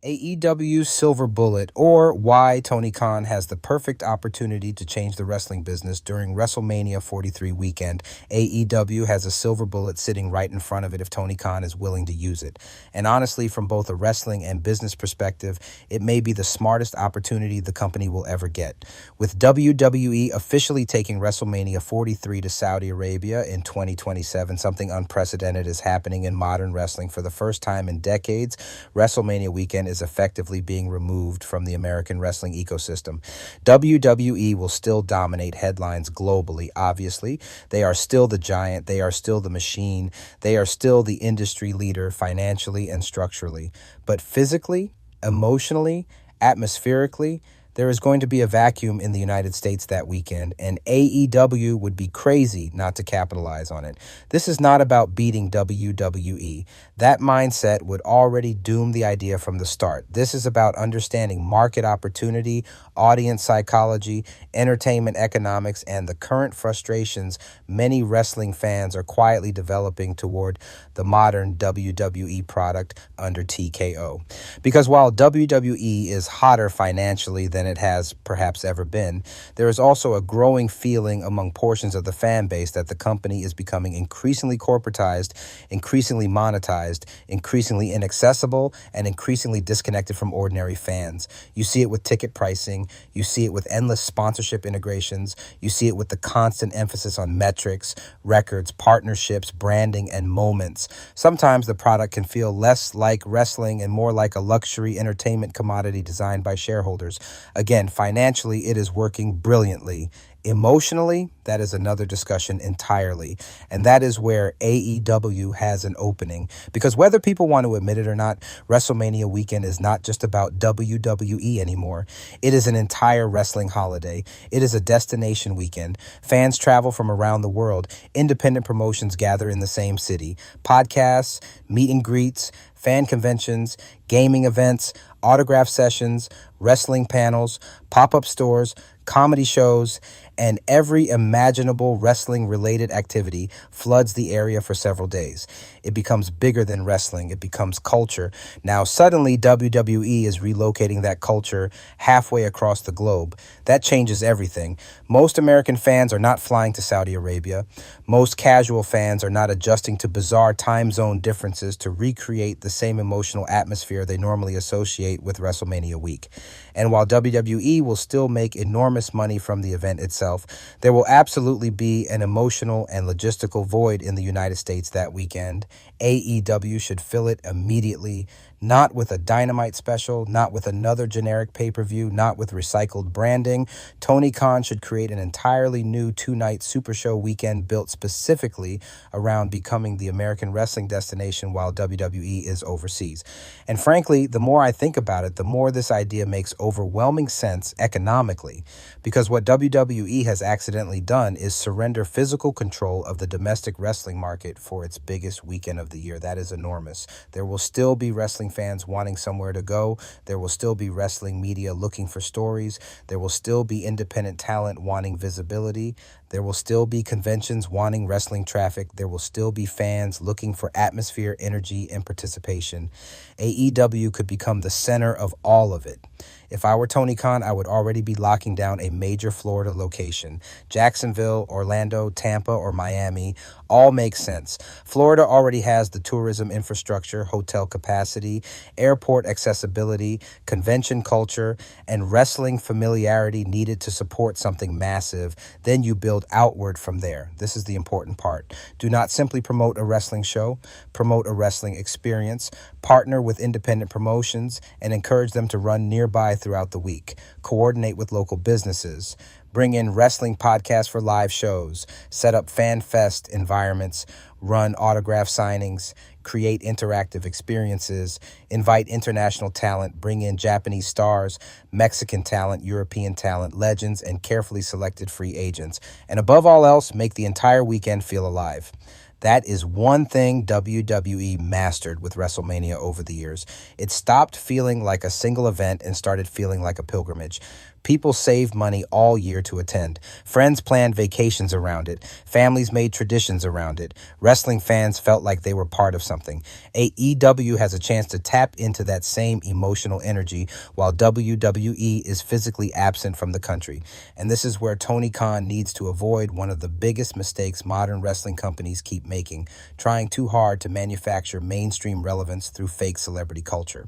AEW's Silver Bullet, or why Tony Khan has the perfect opportunity to change the wrestling business during WrestleMania 43 weekend. AEW has a silver bullet sitting right in front of it if Tony Khan is willing to use it. And honestly, from both a wrestling and business perspective, it may be the smartest opportunity the company will ever get. With WWE officially taking WrestleMania 43 to Saudi Arabia in 2027, something unprecedented is happening in modern wrestling. For the first time in decades, WrestleMania weekend is effectively being removed from the American wrestling ecosystem. WWE will still dominate headlines globally, obviously. They are still the giant. They are still the machine. They are still the industry leader financially and structurally. But physically, emotionally, atmospherically, there is going to be a vacuum in the United States that weekend, and AEW would be crazy not to capitalize on it. This is not about beating WWE. That mindset would already doom the idea from the start. This is about understanding market opportunity, audience psychology, entertainment economics, and the current frustrations many wrestling fans are quietly developing toward the modern WWE product under TKO. Because while WWE is hotter financially than it has perhaps ever been, there is also a growing feeling among portions of the fan base that the company is becoming increasingly corporatized, increasingly monetized, increasingly inaccessible, and increasingly disconnected from ordinary fans. You see it with ticket pricing, you see it with endless sponsorship integrations, you see it with the constant emphasis on metrics, records, partnerships, branding, and moments. Sometimes the product can feel less like wrestling and more like a luxury entertainment commodity designed by shareholders. Again, financially, it is working brilliantly. Emotionally, that is another discussion entirely. And that is where AEW has an opening. Because whether people want to admit it or not, WrestleMania weekend is not just about WWE anymore. It is an entire wrestling holiday. It is a destination weekend. Fans travel from around the world. Independent promotions gather in the same city. Podcasts, meet and greets, fan conventions, gaming events, autograph sessions, wrestling panels, pop-up stores, comedy shows, and every imaginable wrestling-related activity floods the area for several days. It becomes bigger than wrestling. It becomes culture. Now, suddenly, WWE is relocating that culture halfway across the globe. That changes everything. Most American fans are not flying to Saudi Arabia. Most casual fans are not adjusting to bizarre time zone differences to recreate the same emotional atmosphere they normally associate with WrestleMania week. And while WWE will still make enormous money from the event itself, there will absolutely be an emotional and logistical void in the United States that weekend. AEW should fill it immediately, not with a Dynamite special, not with another generic pay-per-view, not with recycled branding. Tony Khan should create an entirely new two-night Super Show weekend built specifically around becoming the American wrestling destination while WWE is overseas. And frankly, the more I think about it, the more this idea makes overwhelming sense economically, because what WWE has accidentally done is surrender physical control of the domestic wrestling market for its biggest weekend of the year. That is enormous. There will still be wrestling fans wanting somewhere to go. There will still be wrestling media looking for stories. There will still be independent talent wanting visibility. There will still be conventions wanting wrestling traffic. There will still be fans looking for atmosphere, energy, and participation. AEW could become the center of all of it. If I were Tony Khan, I would already be locking down a major Florida location. Jacksonville, Orlando, Tampa, or Miami all make sense. Florida already has the tourism infrastructure, hotel capacity, airport accessibility, convention culture, and wrestling familiarity needed to support something massive. Then you build outward from there. This is the important part. Do not simply promote a wrestling show, promote a wrestling experience, partner with independent promotions, and encourage them to run nearby throughout the week. Coordinate with local businesses. Bring in wrestling podcasts for live shows. Set up fan fest environments. Run autograph signings. Create interactive experiences. Invite international talent. Bring in Japanese stars, Mexican talent, European talent, legends, and carefully selected free agents. And above all else, make the entire weekend feel alive. That is one thing WWE mastered with WrestleMania over the years. It stopped feeling like a single event and started feeling like a pilgrimage. People saved money all year to attend. Friends planned vacations around it. Families made traditions around it. Wrestling fans felt like they were part of something. AEW has a chance to tap into that same emotional energy while WWE is physically absent from the country. And this is where Tony Khan needs to avoid one of the biggest mistakes modern wrestling companies keep making, trying too hard to manufacture mainstream relevance through fake celebrity culture.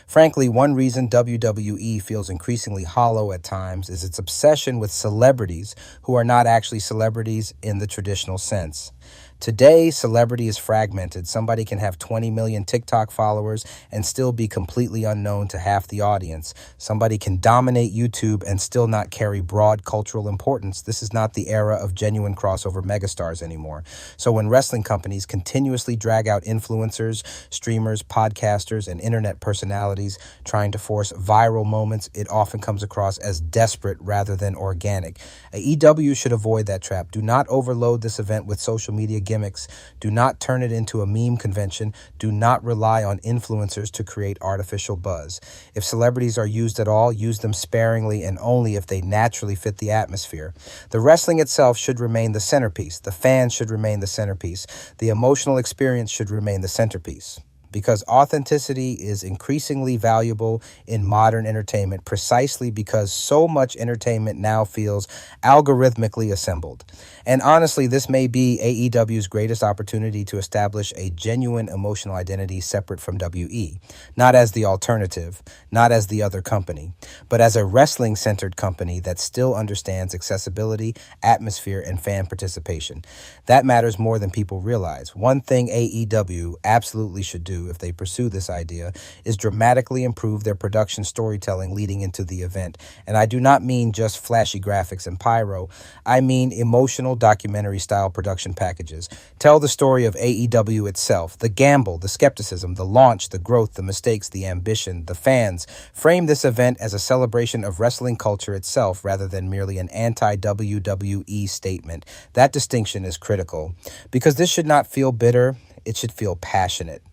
Frankly, one reason WWE feels increasingly hollow at times is its obsession with celebrities who are not actually celebrities in the traditional sense. Today, celebrity is fragmented. Somebody can have 20 million TikTok followers and still be completely unknown to half the audience. Somebody can dominate YouTube and still not carry broad cultural importance. This is not the era of genuine crossover megastars anymore. So when wrestling companies continuously drag out influencers, streamers, podcasters, and internet personalities trying to force viral moments, it often comes across as desperate rather than organic. AEW should avoid that trap. Do not overload this event with social media gimmicks. Do not turn it into a meme convention. Do not rely on influencers to create artificial buzz. If celebrities are used at all, use them sparingly and only if they naturally fit the atmosphere. The wrestling itself should remain the centerpiece. The fans should remain the centerpiece. The emotional experience should remain the centerpiece. Because authenticity is increasingly valuable in modern entertainment precisely because so much entertainment now feels algorithmically assembled. And honestly, this may be AEW's greatest opportunity to establish a genuine emotional identity separate from WE, not as the alternative, not as the other company, but as a wrestling-centered company that still understands accessibility, atmosphere, and fan participation. That matters more than people realize. One thing AEW absolutely should do if they pursue this idea is dramatically improve their production storytelling leading into the event. And I do not mean just flashy graphics and pyro. I mean emotional documentary style production packages. Tell the story of AEW itself, the gamble, the skepticism, the launch, the growth, the mistakes, the ambition, the fans. Frame this event as a celebration of wrestling culture itself rather than merely an anti-WWE statement. That distinction is critical because this should not feel bitter. It should feel passionate.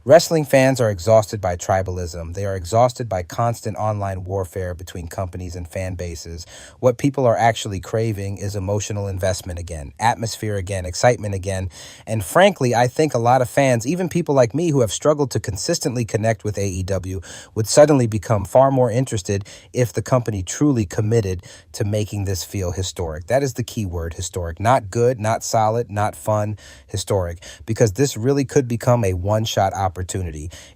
Wrestling fans are exhausted by tribalism. They are exhausted by constant online warfare between companies and fan bases. What people are actually craving is emotional investment again, atmosphere again, excitement again. And frankly, I think a lot of fans, even people like me who have struggled to consistently connect with AEW, would suddenly become far more interested if the company truly committed to making this feel historic. That is the key word, historic. Not good, not solid, not fun, historic. Because this really could become a one-shot opportunity.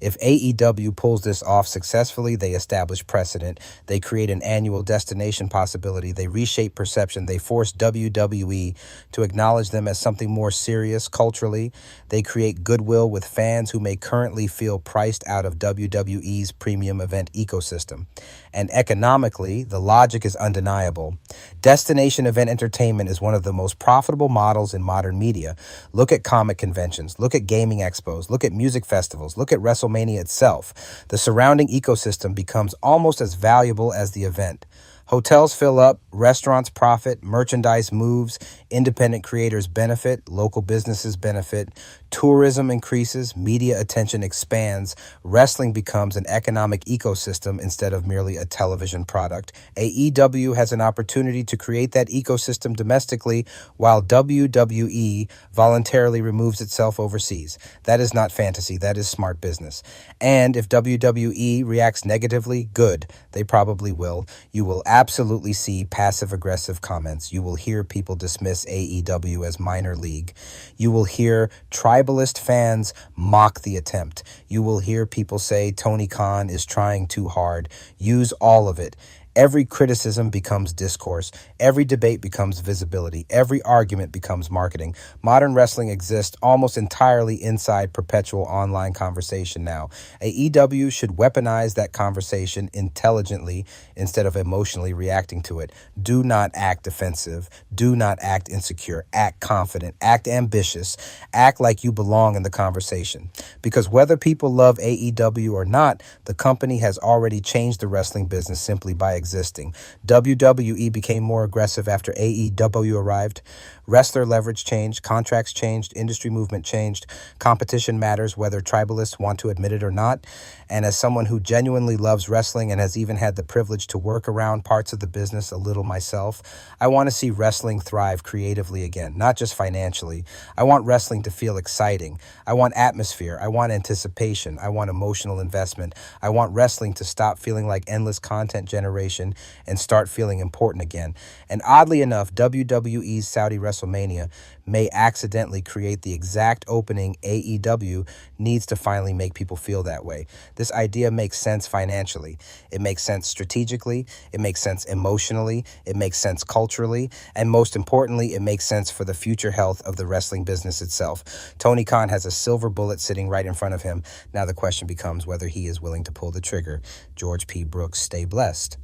If AEW pulls this off successfully, they establish precedent. They create an annual destination possibility. They reshape perception. They force WWE to acknowledge them as something more serious culturally. They create goodwill with fans who may currently feel priced out of WWE's premium event ecosystem. And economically, the logic is undeniable. Destination event entertainment is one of the most profitable models in modern media. Look at comic conventions. Look at gaming expos. Look at music festivals. Look at WrestleMania itself. The surrounding ecosystem becomes almost as valuable as the event. Hotels fill up, restaurants profit, merchandise moves, independent creators benefit, local businesses benefit, tourism increases, media attention expands, wrestling becomes an economic ecosystem instead of merely a television product. AEW has an opportunity to create that ecosystem domestically while WWE voluntarily removes itself overseas. That is not fantasy, that is smart business. And if WWE reacts negatively, good. They probably will. You will absolutely see passive-aggressive comments. You will hear people dismiss AEW as minor league. You will hear tribalist fans mock the attempt. You will hear people say Tony Khan is trying too hard. Use all of it. Every criticism becomes discourse. Every debate becomes visibility. Every argument becomes marketing. Modern wrestling exists almost entirely inside perpetual online conversation now. AEW should weaponize that conversation intelligently instead of emotionally reacting to it. Do not act defensive. Do not act insecure. Act confident. Act ambitious. Act like you belong in the conversation. Because whether people love AEW or not, the company has already changed the wrestling business simply by existing. WWE became more aggressive after AEW arrived. Wrestler leverage changed, contracts changed, industry movement changed. Competition matters whether tribalists want to admit it or not. And as someone who genuinely loves wrestling and has even had the privilege to work around parts of the business a little myself, I want to see wrestling thrive creatively again, not just financially. I want wrestling to feel exciting. I want atmosphere. I want anticipation. I want emotional investment. I want wrestling to stop feeling like endless content generation and start feeling important again. And oddly enough, WWE's Saudi WrestleMania may accidentally create the exact opening AEW needs to finally make people feel that way. This idea makes sense financially. It makes sense strategically. It makes sense emotionally. It makes sense culturally. And most importantly, it makes sense for the future health of the wrestling business itself. Tony Khan has a silver bullet sitting right in front of him. Now the question becomes whether he is willing to pull the trigger. George P. Brooks, stay blessed.